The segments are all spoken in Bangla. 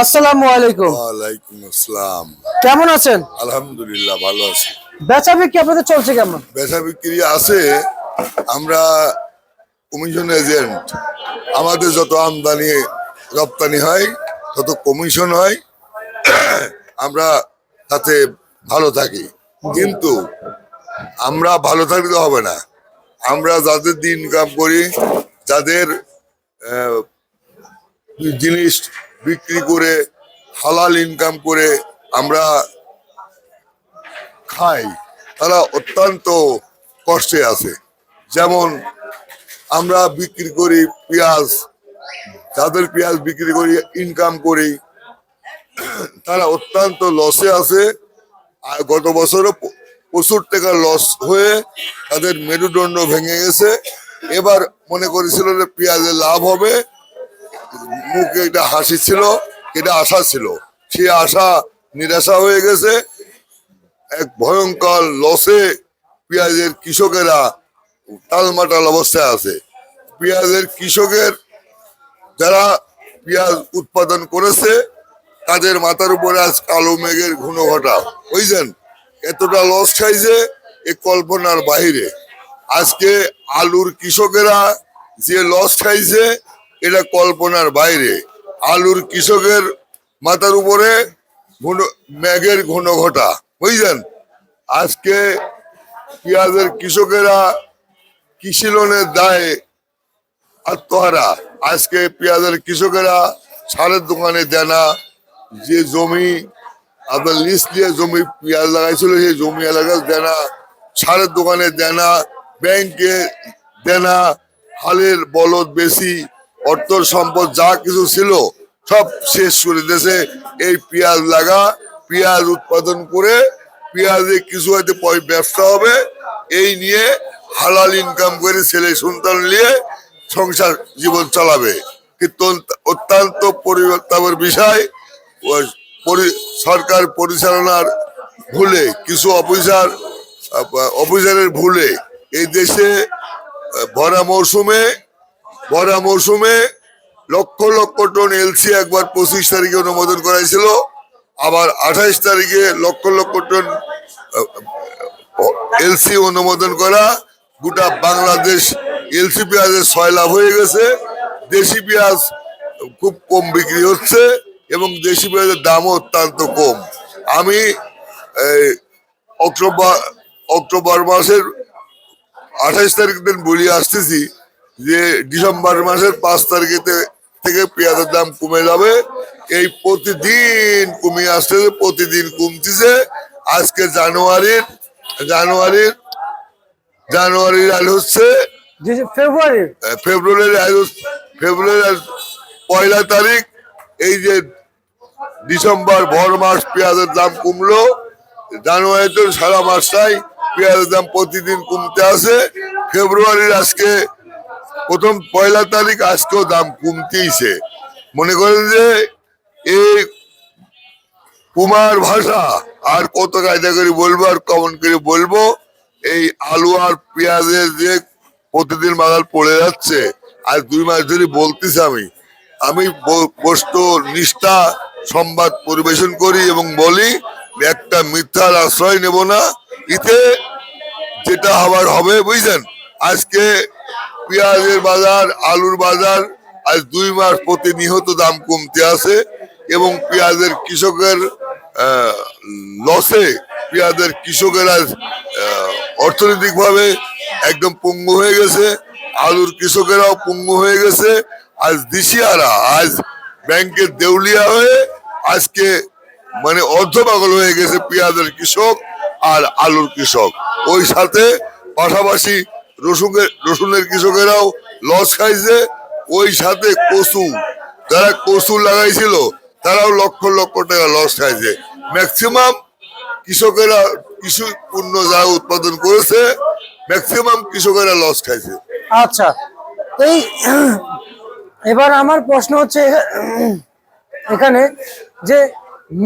আসসালামু আলাইকুম। ওয়ালাইকুম আসসালাম। কেমন আছেন? আলহামদুলিল্লাহ ভালো আছি। বেচা বিক্রি আপনাদের চলছে কেমন? বেচা বিক্রি আছে। আমরা কমিশন এজেন্ট। আমাদের যত আমদানি রপ্তানি হয় তত কমিশন হয়, আমরা তাতে ভালো থাকি। কিন্তু আমরা ভালো থাকলে হবে না। আমরা যাদের দিন ইনকাম করি, যাদের আহ, জিনিস বিক্রি করে হালাল ইনকাম করে আমরা খাই, তারা অত্যন্ত কষ্টে আছে। যেমন আমরা বিক্রি করি পেঁয়াজ, যাদের পেঁয়াজ বিক্রি করি ইনকাম করি, তারা অত্যন্ত লসে আছে। আর গত বছরও প্রচুর টাকা লস হয়ে তাদের মেরুদণ্ড ভেঙে গেছে। এবার মনে করেছিল যে পেঁয়াজে লাভ হবে, মুখে একটা হাসি ছিল, এটা আশা ছিল, সে আশা নিরাশা হয়ে গেছে। এক ভয়ঙ্কর লসে পেঁয়াজের কৃষকেরা টালমাটাল অবস্থায় আছে। পেঁয়াজের কৃষকের যারা পেঁয়াজ উৎপাদন করেছে তাদের মাথার উপরে আজ কালো মেঘের ঘূর্ণঘটা, বুঝছেন? এতটা লস খাইছে এ কল্পনার বাইরে। আজকে আলুর কৃষকেরা যে লস খাইছে এটা কল্পনার বাইরে। আলুর কৃষকের মাথার উপরে মেঘের ঘূর্ণঘটা, বুঝছেন? আজকে পেঁয়াজের কৃষকেরা কৃষি লোনের দায়ে আত্মহারা। আজকে পেঁয়াজের কৃষকেরা সারের দোকানে দেনা, যে জমি আপনার লিস্ট দিয়ে জমি পেঁয়াজ লাগাইছিল সেই জমি এলাকার দেনা, সারের দোকানে দেনা, ব্যাংকে দেনা, হালের বলদ বেশি, অর্থ সম্পদ যা কিছু ছিল সব শেষ করে দিয়েছে। এই পেঁয়াজ লাগা, পেঁয়াজ উৎপাদন করে পেঁয়াজে কিছু হয়তো ব্যবসা হবে, এই নিয়ে হালাল ইনকাম করে ছেলে সন্তান নিয়ে সংসার জীবন চালাবে। কিন্তু অত্যন্ত পরিবর্তনের বিষয়, সরকার পরিচালনার ভুলে, কিছু অফিসারের ভুলে এই দেশে ভরা মৌসুমে লক্ষ লক্ষ টন এলসি একবার 25 তারিখে অনুমোদন করাইছিল, আবার 28 তারিখে লক্ষ লক্ষ টন এলসি অনুমোদন করা। গোটা বাংলাদেশ এলসি পেঁয়াজের সয়লাভ হয়ে গেছে। দেশি পেঁয়াজ খুব কম বিক্রি হচ্ছে এবং দেশি পেঁয়াজের দামও অত্যন্ত কম। আমি অক্টোবর মাসের 28 তারিখ দিন বলে আসতেছি যে ডিসেম্বর মাসের 5 তারিখে থেকে পেঁয়াজের দাম কমে যাবে। এই প্রতিদিন কমে আসতেছে, প্রতিদিন কমতেছে। আজকে জানুয়ারির আজ হচ্ছে ফেব্রুয়ারির 1 তারিখ। এই যে ডিসেম্বর ভর মাস পেঁয়াজের দাম কমলো, জানুয়ারিতে সারা মাসটাই পেঁয়াজের দাম প্রতিদিন কমতে আছে। ফেব্রুয়ারির আজকে প্রথম 1 তারিখ, আজকেও দাম কমতেইছে। মনে করেন যে এই কুমার ভাষা আর কত কায়দা করে বলবো আর কমন করে বলবো। এই আলু আর পেঁয়াজের যে প্রতিদিন বাজার পড়ে যাচ্ছে, আর 2 মাস ধরে বলতেছি আমি বস্তু নিষ্ঠা সংবাদ পরিবেশন করি এবং বলি একটা মিথ্যার আশ্রয় নেব না। এতে যেটা হবার হবে, বুঝছেন? আজকে পেঁয়াজের বাজার, আলুর বাজার আজ 2 মাস প্রতিনিয়ত দাম কমতে আছে এবং পেঁয়াজের কৃষকের লসে, পেঁয়াজের কৃষকের আজ অর্থনৈতিক ভাবে একদম পঙ্গু হয়ে গেছে। আলুর কৃষকেরাও পঙ্গু হয়ে গেছে। আজ দিশিয়ারা, আজ ব্যাংকের দেউলিয়া হয়ে আজকে মানে অর্ধপাগল হয়ে গেছে পেঁয়াজের কৃষক আর আলুর কৃষক। ওই সাথে পাশাপাশি রসুনের কৃষকেরাও লস খাইছে। ওই সাথে যারা কচু লাগাইছিল তারাও লক্ষ লক্ষ টাকা লস খাইছে। ম্যাক্সিমাম কৃষকেরা কৃষি পণ্য যা উৎপাদন করেছে ম্যাক্সিমাম কৃষকেরা লস খাইছে। আচ্ছা, এই এবার আমার প্রশ্ন হচ্ছে এখানে যে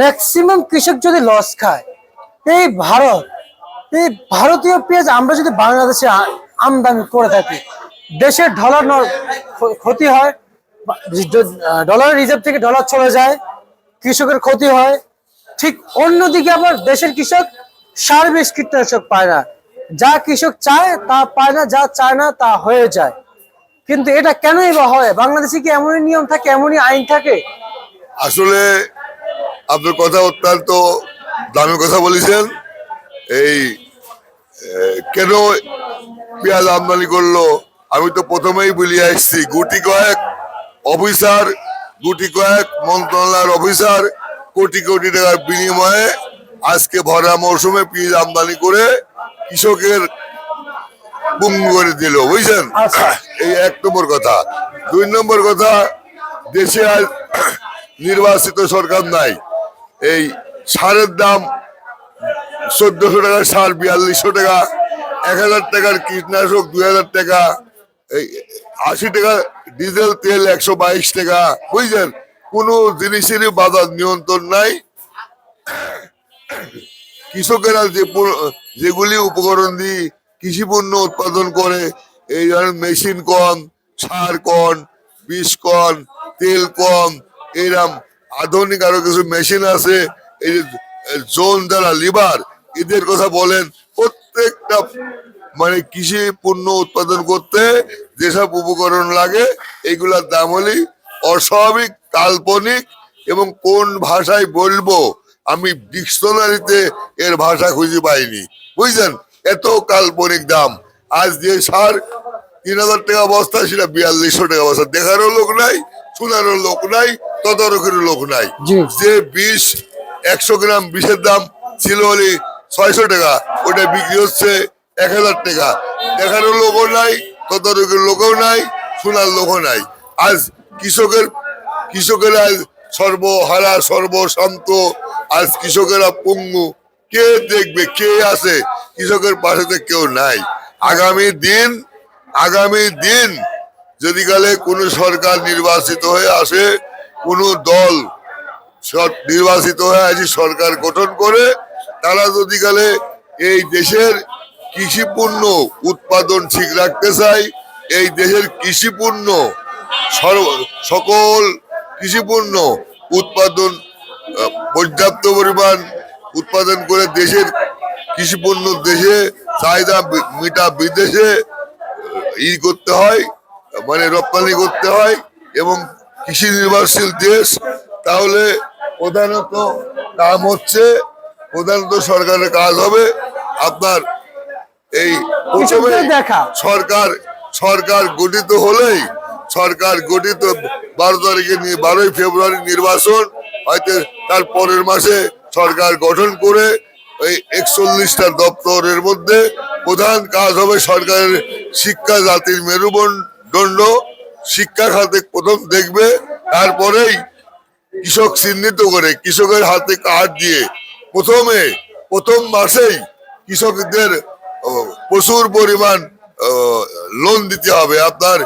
ম্যাক্সিমাম কৃষক যদি লস খায়, এই ভারতীয় পেঁয়াজ আমরা যদি বাংলাদেশে আমদানি করে থাকি, দেশের ডলার ক্ষতি হয়, ডলার রিজার্ভ থেকে ডলার চলে যায়, কৃষকের ক্ষতি হয়, ঠিক অন্যদিকে আবার দেশের কৃষক সার বিষ কীটনাশক পায় না। যা কৃষক চায় তা পায় না, যা চায় না তা হয়ে যায়। কিন্তু এটা কেনই বা হয়? বাংলাদেশে কি এমনই নিয়ম থাকে, এমনই আইন থাকে? আসলে আপনার কথা অত্যন্ত দামি কথা বলেছেন। এই কেন পেঁয়াজ আমদানি করলো, আমি তো প্রথমেই বলে আসছি, গুটি কয়েক মন্ত্রণালয়ের অফিসার কোটি কোটি টাকার বিনিময়ে আজকে ভরা মৌসুমে পেঁয়াজ আমদানি করে কৃষকের পঙ্গু করে দিল, বুঝছেন? আচ্ছা। এই 1 নম্বর কথা। 2 নম্বর কথা, দেশে আজ নির্বাচিত সরকার নাই। এই সারের দাম 1400 টাকার সার 4200 টাকা, 1000 টাকার কীটনাশক 2000 টাকা, এই 80 টাকা ডিজেল তেল 122 টাকা, বুঝলেন? কোনো জিনিসেরই বাজার নিয়ন্ত্রণ নাই। কৃষকেরা যেগুলি উপকরণ দিয়ে কৃষি পণ্য উৎপাদন করে, এই ধরনের মেশিন কম, সার কম, বিষ কম, তেল কম, এরম আধুনিক আরো কিছু মেশিন আছে, এই জোন যারা লিভার, এদের কথা বলেন। প্রত্যেকটা মানে কৃষি পণ্য উৎপাদন করতে যেসব উপকরণ লাগে এগুলার দাম হলে অস্বাভাবিক, কাল্পনিক, এবং কোন ভাষায় বলবো আমি ডিকশনারিতে এর ভাষা খুঁজে পাইনি, বুঝলেন? এত কাল্পনিক দাম। আজ যে সার 3000 টাকা বস্তা, সেটা 4200 টাকা বস্তা। দেখারও লোক নাই, শোনারও লোক নাই, তদারকিরও লোক নাই। যে 100 গ্রাম বিষের দাম ছিল হলে 600 টাকা, ওটা বিক্রি হচ্ছে 1000 টাকা। দেখারও লোকও নাই, তদারকির লোকও নাই, শোনার লোকও নাই। আজ কৃষকেরা সর্বহারা, সর্বশান্ত। আজ কৃষকেরা পঙ্গু। কে দেখবে? কে আছে? কৃষকের পাশে কেউ নাই। আগামী দিন যদি কালে কোনো সরকার নির্বাচিত হয়ে আসে, কোনো দল নির্বাচিত হয়ে আসে, সরকার গঠন করে, তারা যদি কালে এই দেশের কৃষি পণ্য উৎপাদন ঠিক রাখতে চায়, এই দেশের কৃষি পণ্য সকল কৃষি পণ্য উৎপাদন পর্যাপ্ত পরিমাণ উৎপাদন করে দেশের কৃষি পণ্য দেশে চাহিদা মিটা বিদেশে করতে হয়, মানে রপ্তানি করতে হয়, এবং কৃষি নির্ভরশীল দেশ। তাহলে প্রধানত সরকারের কাজ হবে আপনার এই প্রথমে সরকার গঠিত হলেই, সরকার গঠিত 12 ফেব্রুয়ারি নির্বাচন, হয়তো তার পরের মাসে সরকার গঠন করে ওই 41টা দপ্তরের মধ্যে প্রধান কাজ হবে সরকারের শিক্ষা, জাতির মেরুদণ্ড। শিক্ষা খাতে প্রথম দেখবে, তারপরেই কৃষক চিহ্নিত করে কৃষকের হাতে কার্ড দিয়ে প্রথম মাসেই কৃষকদের প্রচুর পরিমাণ লোন দিতে হবে, আপনার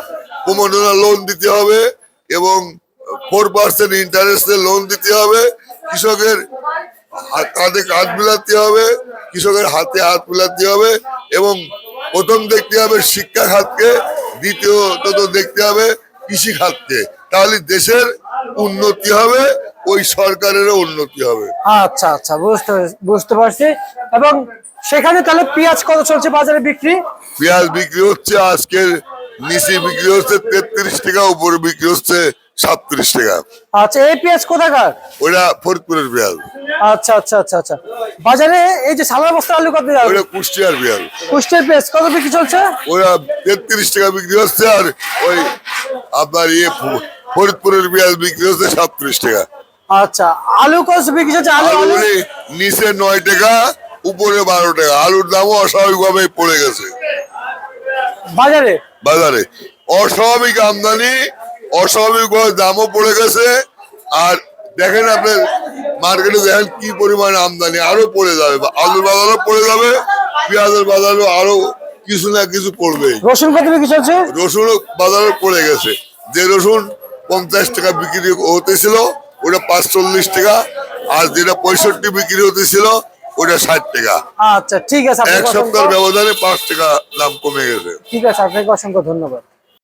প্রমোদনা লোন দিতে হবে, এবং 4% ইন্টারেস্টে লোন দিতে হবে। কৃষকের কাঁধে কাঁধ মিলাতে হবে, কৃষকের হাতে হাত মিলাতে হবে, এবং প্রথম দেখতে হবে শিক্ষা খাতকে, দ্বিতীয়ত দেখতে হবে কৃষি খাতকে। তাহলে দেশের উন্নতি হবে, ওই সরকারেরও উন্নতি হবে। আচ্ছা আচ্ছা, বুঝতে পারছি। এবং সেখানে তাহলে পেঁয়াজ কত চলছে বাজারে বিক্রি? পেঁয়াজ বিক্রি হচ্ছে আজকের নিচে বিক্রি হচ্ছে 33 টাকা, উপরে বিক্রি হচ্ছে 37 টাকা। আচ্ছা, এই পেঁয়াজ কোথাকার? ওটা ফরিদপুরের পেঁয়াজ। আচ্ছা আচ্ছা আচ্ছা আচ্ছা। বাজারে এই যে সালার বস্তা আলু কত? ওটা কুষ্টিয়ার পেঁয়াজ। কুষ্টিয়ার পেঁয়াজ কত বিক্রি চলছে? ওরা 33 টাকা বিক্রি হচ্ছে, আর ওই আপনার ফরিদপুরের পেঁয়াজ বিক্রি হচ্ছে 37 টাকা। আচ্ছা, আলু কত বিক্রি হচ্ছে? আলু নিচে 9 টাকা, উপরে 12 টাকা। আলুর দামও অস্বাভাবিকভাবে পড়ে গেছে বাজারে। অস্বাভাবিক আমদানি, অস্বাভাবিকভাবে দামও পড়ে গেছে। আর দেখেন আপনার মার্কেটে দেখেন কি পরিমাণ আমদানি, আরো পড়ে যাবে। আলুর বাজারও পড়ে যাবে, পেঁয়াজের বাজারও আরো কিছু না কিছু পড়বে। রসুন কত বিক্রি চলছে? রসুন বাজারে পড়ে গেছে। যে রসুন 50 টাকা বিক্রি হতেছিল, ওটা 45 টাকা, আর যেটা 65 বিক্রি হতেছিল ওটা 60 টাকা। আচ্ছা ঠিক আছে, এক সপ্তাহের ব্যবধানে 5 টাকা দাম কমে গেছে। ঠিক আছে, আপনাকে অসংখ্য ধন্যবাদ।